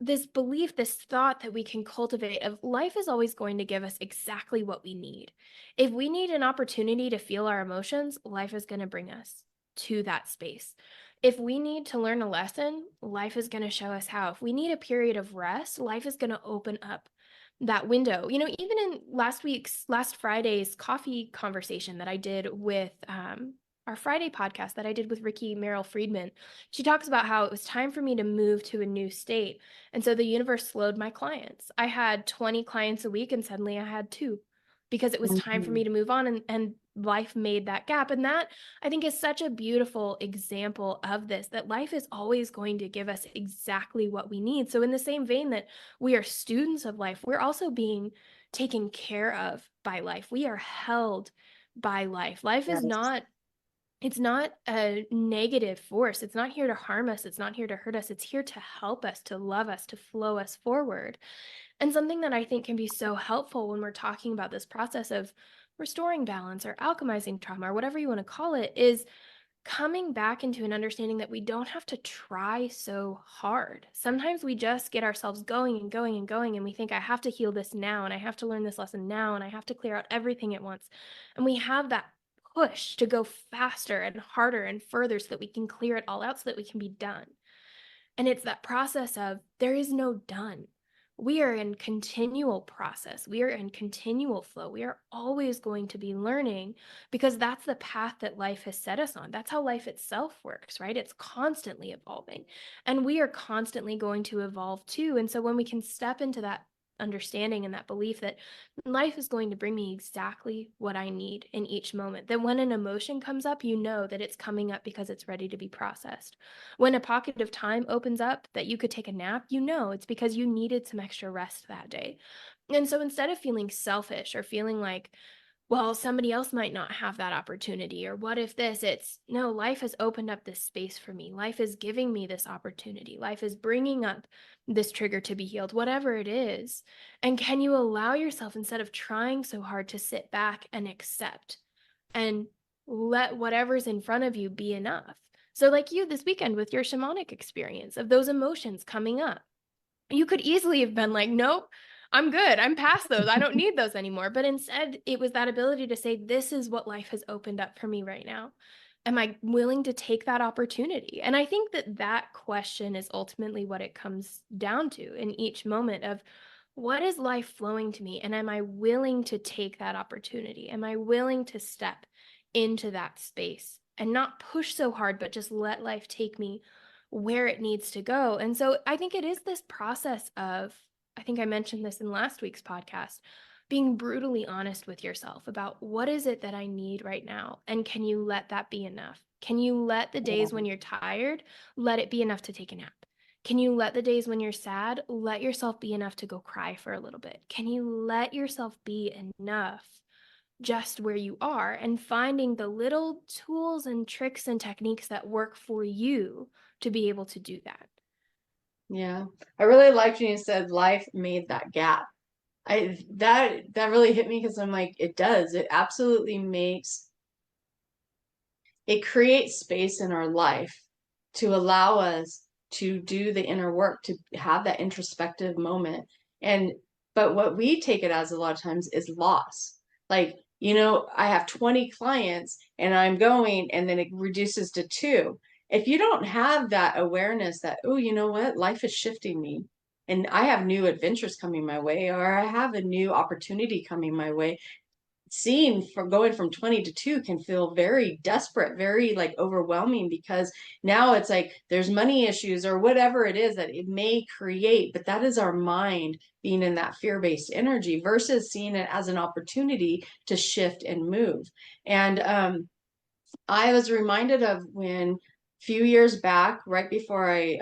this belief, this thought that we can cultivate of life is always going to give us exactly what we need. If we need an opportunity to feel our emotions, life is going to bring us to that space. If we need to learn a lesson, life is going to show us how. If we need a period of rest, life is going to open up that window. You know, even in last Friday's coffee conversation that I did with our Friday podcast that I did with Ricky Merrill Friedman, she talks about how it was time for me to move to a new state. And so the universe slowed my clients. I had 20 clients a week and suddenly I had two because it was time for me to move on, and life made that gap. And that, I think, is such a beautiful example of this, that life is always going to give us exactly what we need. So in the same vein that we are students of life, we're also being taken care of by life. We are held by life. Life is Yes. not, it's not a negative force. It's not here to harm us. It's not here to hurt us. It's here to help us, to love us, to flow us forward. And something that I think can be so helpful when we're talking about this process of restoring balance or alchemizing trauma or whatever you want to call it is coming back into an understanding that we don't have to try so hard. Sometimes we just get ourselves going and going and going, and we think, I have to heal this now, and I have to learn this lesson now, and I have to clear out everything at once. And we have that push to go faster and harder and further so that we can clear it all out so that we can be done. And it's that process of there is no done. We are in continual process. We are in continual flow. We are always going to be learning because that's the path that life has set us on. That's how life itself works, right? It's constantly evolving. And we are constantly going to evolve too. And so when we can step into that understanding and that belief that life is going to bring me exactly what I need in each moment, that when an emotion comes up, you know that it's coming up because it's ready to be processed. When a pocket of time opens up that you could take a nap, you know it's because you needed some extra rest that day. And so instead of feeling selfish or feeling like, well, somebody else might not have that opportunity, or what if this, it's no, life has opened up this space for me. Life is giving me this opportunity. Life is bringing up this trigger to be healed, whatever it is. And can you allow yourself, instead of trying so hard, to sit back and accept and let whatever's in front of you be enough? So like you this weekend with your shamanic experience of those emotions coming up, you could easily have been like, nope, I'm good. I'm past those. I don't need those anymore. But instead, it was that ability to say, this is what life has opened up for me right now. Am I willing to take that opportunity? And I think that that question is ultimately what it comes down to in each moment of, what is life flowing to me? And am I willing to take that opportunity? Am I willing to step into that space and not push so hard, but just let life take me where it needs to go? And so I think it is this process of, I think I mentioned this in last week's podcast, being brutally honest with yourself about what is it that I need right now? And can you let that be enough? Can you let the days when you're tired, let it be enough to take a nap? Can you let the days when you're sad, let yourself be enough to go cry for a little bit? Can you let yourself be enough just where you are, and finding the little tools and tricks and techniques that work for you to be able to do that? Yeah. I really liked when you said life made that gap. That really hit me because I'm like, it does. It absolutely it creates space in our life to allow us to do the inner work, to have that introspective moment. And but what we take it as a lot of times is loss. Like, I have 20 clients and I'm going, and then it reduces to two. If you don't have that awareness that, oh, you know what, life is shifting me and I have new adventures coming my way, or I have a new opportunity coming my way, seeing from going from 20 to 2 can feel very desperate, very like overwhelming, because now it's like there's money issues or whatever it is that it may create, but that is our mind being in that fear-based energy versus seeing it as an opportunity to shift and move. And I was reminded of when a few years back, right before I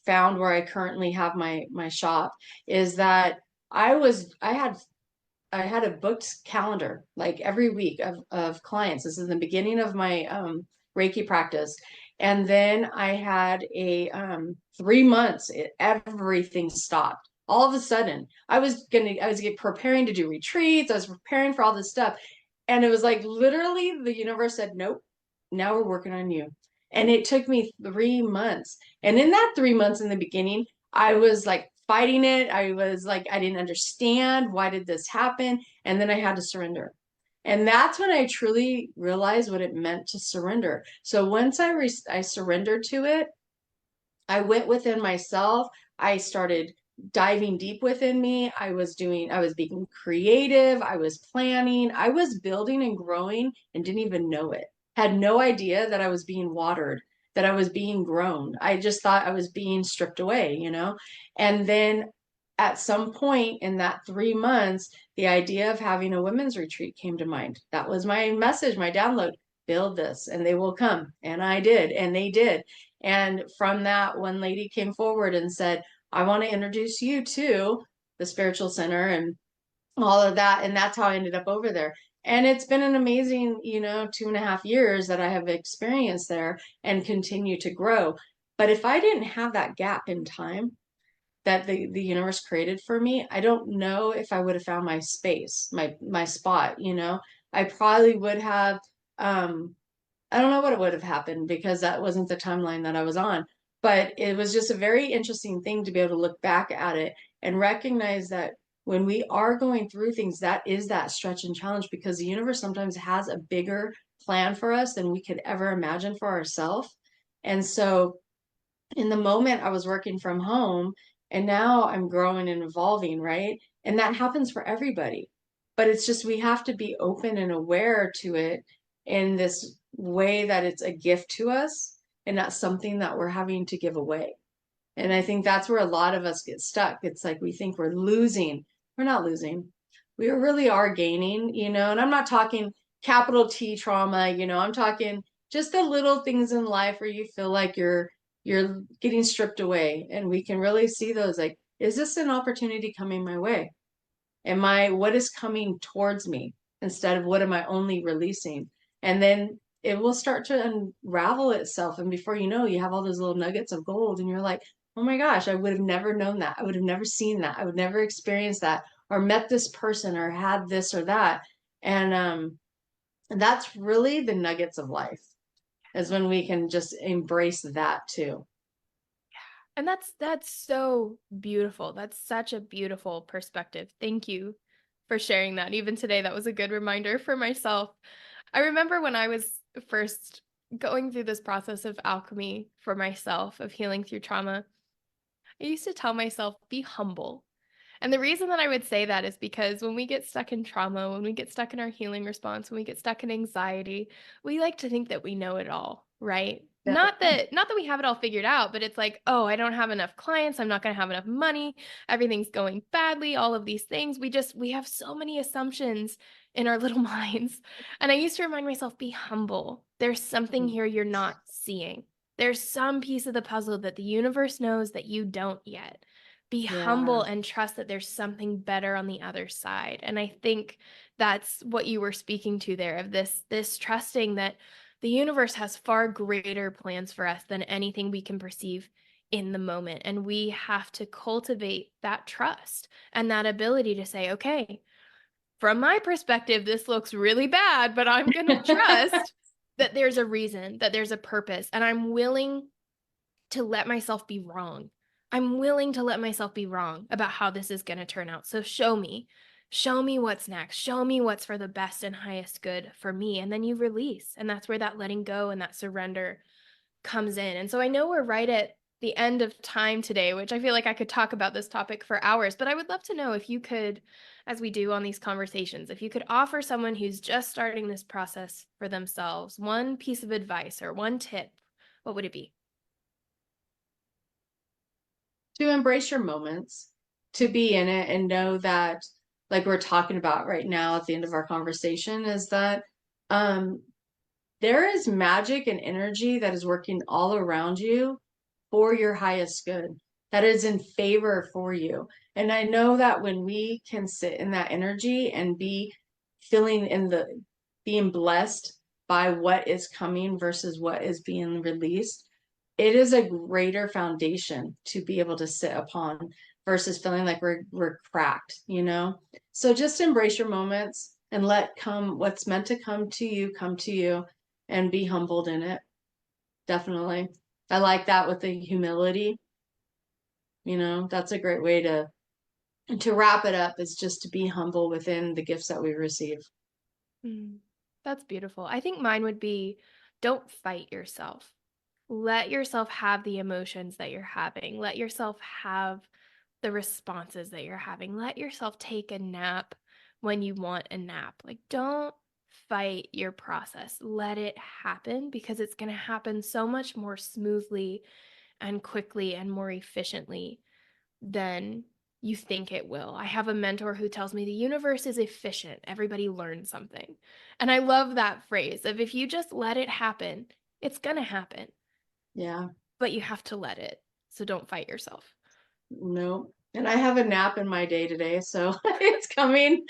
found where I currently have my shop, is that I had a booked calendar like every week of clients. This is the beginning of my Reiki practice. And then I had a 3 months, everything stopped. All of a sudden, I was preparing to do retreats. I was preparing for all this stuff. And it was like literally the universe said, nope, now we're working on you. And it took me 3 months. And in that 3 months in the beginning, I was like fighting it. I was like, I didn't understand. Why did this happen? And then I had to surrender. And that's when I truly realized what it meant to surrender. So once I surrendered to it, I went within myself. I started diving deep within me. I was being creative. I was planning. I was building and growing and didn't even know it. Had no idea that I was being watered, that I was being grown. I just thought I was being stripped away, you know? And then at some point in that 3 months, the idea of having a women's retreat came to mind. That was my message, my download. Build this and they will come. And I did, and they did. And from that, one lady came forward and said, I want to introduce you to the spiritual center and all of that. And that's how I ended up over there. And it's been an amazing, 2.5 years that I have experienced there and continue to grow. But if I didn't have that gap in time that the universe created for me, I don't know if I would have found my space, my spot, I probably would have I don't know what would have happened because that wasn't the timeline that I was on. But it was just a very interesting thing to be able to look back at it and recognize that when we are going through things, that is that stretch and challenge because the universe sometimes has a bigger plan for us than we could ever imagine for ourselves. And so in the moment I was working from home and now I'm growing and evolving, right? And that happens for everybody. But it's just we have to be open and aware to it in this way that it's a gift to us and not something that we're having to give away. And I think that's where a lot of us get stuck. It's like we think we're losing. We're not losing. We really are gaining, and I'm not talking capital T trauma, I'm talking just the little things in life where you feel like you're getting stripped away. And we can really see those like, is this an opportunity coming my way? What is coming towards me instead of what am I only releasing? And then it will start to unravel itself. And before you know, you have all those little nuggets of gold and you're like, oh my gosh, I would have never known that. I would have never seen that. I would never experience that or met this person or had this or that. And that's really the nuggets of life is when we can just embrace that too. And that's so beautiful. That's such a beautiful perspective. Thank you for sharing that. Even today, that was a good reminder for myself. I remember when I was first going through this process of alchemy for myself, of healing through trauma, I used to tell myself, be humble. And the reason that I would say that is because when we get stuck in trauma, when we get stuck in our healing response, when we get stuck in anxiety, we like to think that we know it all, right? Yeah. Not that we have it all figured out, but it's like, oh, I don't have enough clients, I'm not going to have enough money, everything's going badly, all of these things. We have so many assumptions in our little minds. And I used to remind myself, be humble. There's something here you're not seeing. There's some piece of the puzzle that the universe knows that you don't yet. Be Yeah. humble and trust that there's something better on the other side. And I think that's what you were speaking to there, of this trusting that the universe has far greater plans for us than anything we can perceive in the moment. And we have to cultivate that trust and that ability to say, okay, from my perspective, this looks really bad, but I'm going to trust that there's a reason, that there's a purpose, and I'm willing to let myself be wrong. I'm willing to let myself be wrong about how this is going to turn out. So show me what's next. Show me what's for the best and highest good for me. And then you release. And that's where that letting go and that surrender comes in. And so I know we're right at the end of time today, which I feel like I could talk about this topic for hours, but I would love to know if you could, as we do on these conversations, if you could offer someone who's just starting this process for themselves one piece of advice or one tip, what would it be? To embrace your moments, to be in it and know that, like we're talking about right now at the end of our conversation, is that um, there is magic and energy that is working all around you for your highest good, that is in favor for you. And I know that when we can sit in that energy and be feeling being blessed by what is coming versus what is being released, it is a greater foundation to be able to sit upon versus feeling like we're cracked. So just embrace your moments and let come what's meant to come to you and be humbled in it. definitely. I like that with the humility. That's a great way to wrap it up, is just to be humble within the gifts that we receive. Mm, that's beautiful. I think mine would be don't fight yourself. Let yourself have the emotions that you're having. Let yourself have the responses that you're having. Let yourself take a nap when you want a nap. Like, don't fight your process. Let it happen because it's going to happen so much more smoothly and quickly and more efficiently than you think it will. I have a mentor who tells me the universe is efficient. Everybody learns something. And I love that phrase of if you just let it happen, it's going to happen. Yeah. But you have to let it. So don't fight yourself. No. And I have a nap in my day today, so it's coming.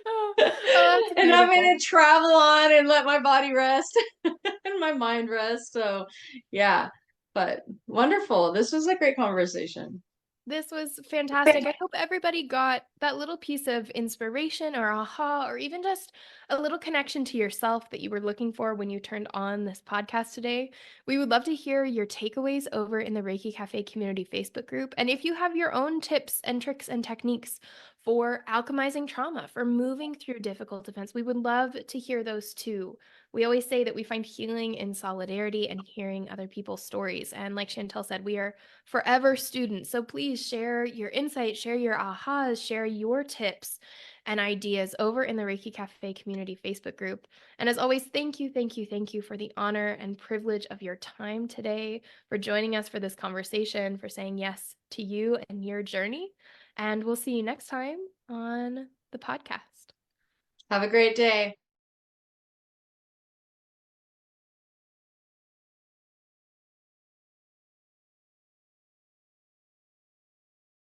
Oh, that's And I'm beautiful. going to travel on and let my body rest and my mind rest. So, yeah, but wonderful. This was a great conversation. This was fantastic. I hope everybody got that little piece of inspiration or aha, or even just a little connection to yourself that you were looking for when you turned on this podcast today. We would love to hear your takeaways over in the Reiki Cafe community Facebook group. And if you have your own tips and tricks and techniques for alchemizing trauma, for moving through difficult events, we would love to hear those too. We always say that we find healing in solidarity and hearing other people's stories. And like Shantel said, we are forever students. So please share your insights, share your ahas, share your tips and ideas over in the Reiki Cafe community Facebook group. And as always, thank you, thank you, thank you for the honor and privilege of your time today, for joining us for this conversation, for saying yes to you and your journey. And we'll see you next time on the podcast. Have a great day.